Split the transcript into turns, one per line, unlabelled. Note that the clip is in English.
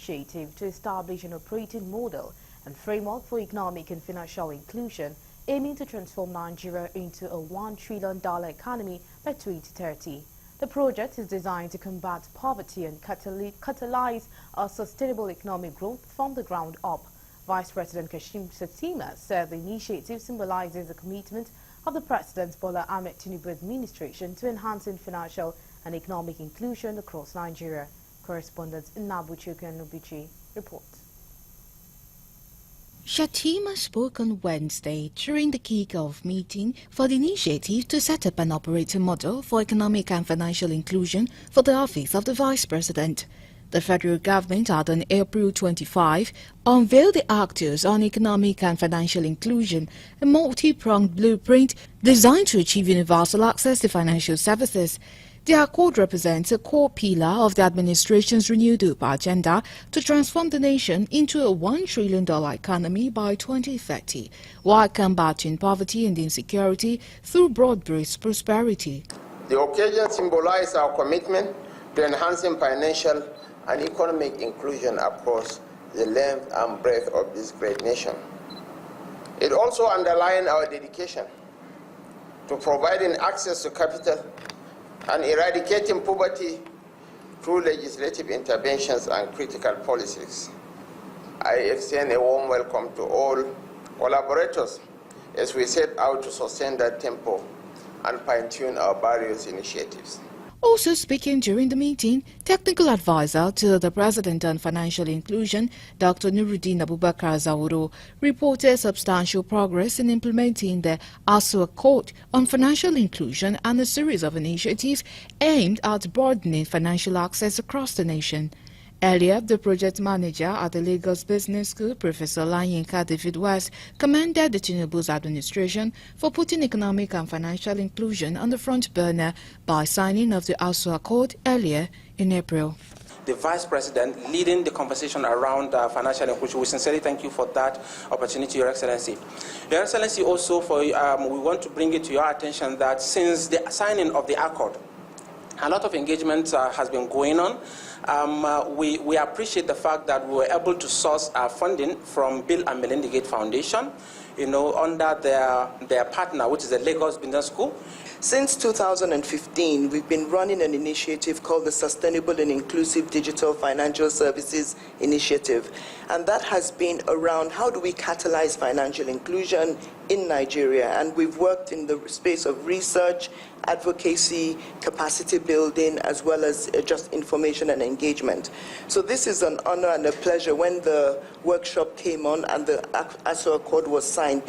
initiative to establish an operating model and framework for economic and financial inclusion, aiming to transform Nigeria into a $1 trillion economy by 2030. The project is designed to combat poverty and catalyze a sustainable economic growth from the ground up. Vice President Shettima said the initiative symbolizes a commitment of the President Bola Ahmed Tinubu administration to enhancing financial and economic inclusion across Nigeria. Correspondent Nabuchuku and Nubichi reports.
Shettima spoke on Wednesday during the kick-off meeting for the initiative to set up an operating model for economic and financial inclusion for the office of the Vice President. The federal government had on April 25 unveiled the Actors on Economic and Financial Inclusion, a multi-pronged blueprint designed to achieve universal access to financial services. The accord represents a core pillar of the administration's renewed hope agenda to transform the nation into a $1 trillion economy by 2030, while combating poverty and insecurity through broad-based prosperity.
The occasion symbolizes our commitment to enhancing financial and economic inclusion across the length and breadth of this great nation. It also underlines our dedication to providing access to capital and eradicating poverty through legislative interventions and critical policies. I extend a warm welcome to all collaborators as we set out to sustain that tempo and fine-tune our various initiatives.
Also speaking during the meeting, technical advisor to the President on Financial Inclusion, Dr. Nuruddin Abubakar Zawuro, reported substantial progress in implementing the ASU Accord on Financial Inclusion and a series of initiatives aimed at broadening financial access across the nation. Earlier, the project manager at the Lagos Business School, Professor Lanyinka David West, commended the Tinubu's administration for putting economic and financial inclusion on the front burner by signing of the ASU Accord earlier in April.
The Vice President leading the conversation around financial inclusion. We sincerely thank you for that opportunity, Your Excellency. Your Excellency, also we want to bring it to your attention that since the signing of the Accord, a lot of engagement has been going on. We appreciate the fact that we were able to source funding from Bill and Melinda Gates Foundation, under their partner, which is the Lagos Business School.
Since 2015, we've been running an initiative called the Sustainable and Inclusive Digital Financial Services Initiative. And that has been around how do we catalyze financial inclusion in Nigeria. And we've worked in the space of research, advocacy, capacity building, as well as just information and engagement. So this is an honor and a pleasure when the workshop came on and the ASU Accord was signed.